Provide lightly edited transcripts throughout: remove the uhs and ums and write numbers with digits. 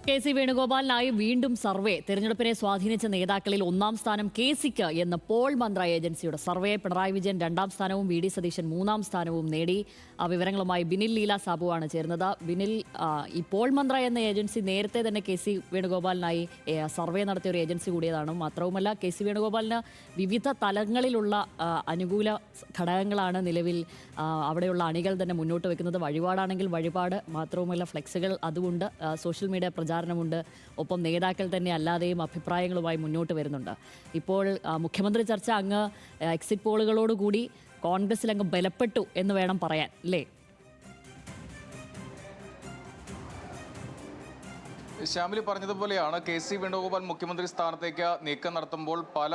K C. വേണുഗോപാലിനായി വീണ്ടും survey. തെരഞ്ഞെടുപ്പിനെ സ്വാധീനിച്ച നേതാക്കളിൽ ഒന്നാം സ്ഥാനം കെ.സിക്ക് എന്ന് പോൾ മന്ത്ര ഏജൻസിയുടെ സർവേ. പിണറായി വിജയൻ രണ്ടാം സ്ഥാനവും വി ഡി സതീശൻ മൂന്നാം സ്ഥാനവും നേടി. വിവരങ്ങളുമായി ബിനിൽ ലീല സാബുവാണ് ചേരുന്നത്. ബിനിൽ, ഈ പോൾ മന്ത്ര എന്ന ഏജൻസി നേരത്തെ തന്നെ കെ.സി. വേണുഗോപാലിനായി സർവേ നടത്തിയ ഒരു ഏജൻസി കൂടിയതാണ്. മാത്രവുമല്ല, കെ.സി. വേണുഗോപാലിന് വിവിധ തലങ്ങളിലുള്ള അനുകൂല ഘടകങ്ങളാണ് നിലവിൽ അവിടെയുള്ള അണികൾ തന്നെ മുന്നോട്ട് വെക്കുന്നത്. വഴിപാടാണെങ്കിൽ വഴിപാട്, മാത്രവുമല്ല ഫ്ലെക്സുകൾ അതുകൊണ്ട്, സോഷ്യൽ മീഡിയ പ്രചാരണമുണ്ട്. ഒപ്പം നേതാക്കൾ തന്നെ അല്ലാതെയും അഭിപ്രായങ്ങളുമായി മുന്നോട്ട് വരുന്നുണ്ട്. ഇപ്പോൾ മുഖ്യമന്ത്രി ചർച്ച അങ്ങ് എക്സിറ്റ് പോളുകളോടുകൂടി കോൺഗ്രസിൽ അങ്ങ് ബലപ്പെട്ടു എന്ന് വേണം പറയാൻ, അല്ലേ? ശ്യാമിലി പറഞ്ഞതുപോലെയാണ് കെ.സി. വേണുഗോപാൽ മുഖ്യമന്ത്രി സ്ഥാനത്തേക്ക് നീക്കം നടത്തുമ്പോൾ പല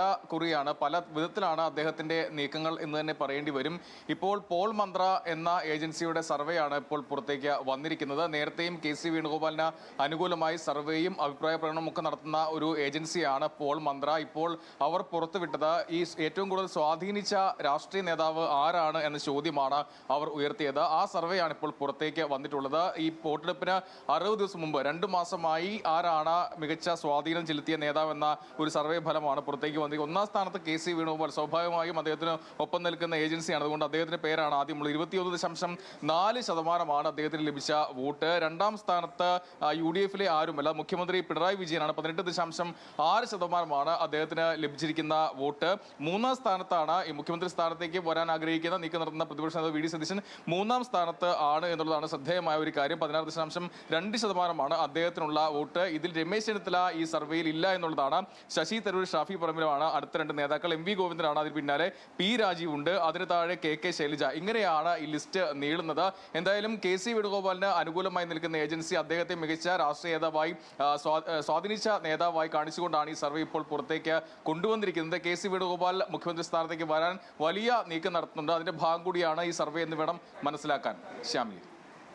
വിധത്തിലാണ് അദ്ദേഹത്തിന്റെ നീക്കങ്ങൾ എന്ന് തന്നെ പറയേണ്ടി വരും. ഇപ്പോൾ പോൾ മന്ത്ര എന്ന ഏജൻസിയുടെ സർവേയാണ് ഇപ്പോൾ പുറത്തേക്ക് വന്നിരിക്കുന്നത്. നേരത്തെയും കെ.സി. വേണുഗോപാലിന് അനുകൂലമായി സർവേയും അഭിപ്രായ പ്രകടനവും ഒക്കെ നടത്തുന്ന ഒരു ഏജൻസിയാണ് പോൾ മന്ത്ര. ഇപ്പോൾ അവർ പുറത്തുവിട്ടത് ഈ ഏറ്റവും കൂടുതൽ സ്വാധീനിച്ച രാഷ്ട്രീയ നേതാവ് ആരാണ് എന്ന ചോദ്യമാണ് അവർ ഉയർത്തിയത്. ആ സർവേയാണ് ഇപ്പോൾ പുറത്തേക്ക് വന്നിട്ടുള്ളത്. ഈ വോട്ടെടുപ്പിന് 60 ദിവസം മുമ്പ് 2 മാസമായി ആരാണ് മികച്ച സ്വാധീനം ചെലുത്തിയ നേതാവ് എന്ന ഒരു സർവേ ഫലമാണ് പുറത്തേക്ക് വന്നത്. ഒന്നാം സ്ഥാനത്ത് കെ.സി. വേണുഗോപാൽ. സ്വാഭാവികമായും അദ്ദേഹത്തിന് ഒപ്പം നിൽക്കുന്ന ഏജൻസിയാണ്, അതുകൊണ്ട് അദ്ദേഹത്തിന്റെ പേരാണ് ആദ്യമുള്ളത്. 21.4% അദ്ദേഹത്തിന് ലഭിച്ച വോട്ട്. രണ്ടാം സ്ഥാനത്ത് UDF-ലെ ആരുമല്ല, മുഖ്യമന്ത്രി പിണറായി വിജയനാണ്. 18.6% അദ്ദേഹത്തിന് ലഭിച്ചിരിക്കുന്ന വോട്ട്. മൂന്നാം സ്ഥാനത്താണ് ഈ മുഖ്യമന്ത്രി സ്ഥാനത്തേക്ക് വരാൻ ആഗ്രഹിക്കുന്ന നീക്കം നടത്തുന്ന പ്രതിപക്ഷ നേതാവ് വി ഡി സതീശൻ മൂന്നാം സ്ഥാനത്ത് ആണ് എന്നുള്ളതാണ് ശ്രദ്ധേയമായ ഒരു കാര്യം. 16.2% അദ്ദേഹത്തിനുള്ള വോട്ട്. ഇതിൽ രമേശ് ചെന്നിത്തല ഈ സർവേയിൽ ഇല്ല എന്നുള്ളതാണ്. ശശി തരൂർ, ഷാഫി പറമ്പിലുമാണ് അടുത്ത 2 നേതാക്കൾ. MV ഗോവിന്ദനാണ് അതിന് പിന്നാലെ. പി രാജീവ് ഉണ്ട്, അതിന് താഴെ കെ ശൈലജ. ഇങ്ങനെയാണ് ഈ ലിസ്റ്റ് നീളുന്നത്. എന്തായാലും കെ.സി. വേണുഗോപാലിന് അനുകൂലമായി നിൽക്കുന്ന ഏജൻസി അദ്ദേഹത്തെ മികച്ച രാഷ്ട്രീയ നേതാവായി, സ്വാധീനിച്ച നേതാവായി കാണിച്ചുകൊണ്ടാണ് ഈ സർവേ ഇപ്പോൾ പുറത്തേക്ക് കൊണ്ടുവന്നിരിക്കുന്നത്. കെ.സി. വേണുഗോപാൽ മുഖ്യമന്ത്രി സ്ഥാനത്തേക്ക് വരാൻ വലിയ നീക്കം നടത്തുന്നുണ്ട്. അതിന്റെ ഭാഗം കൂടിയാണ് ഈ സർവേ എന്ന് വേണം മനസ്സിലാക്കാൻ. ശ്യാമിലി.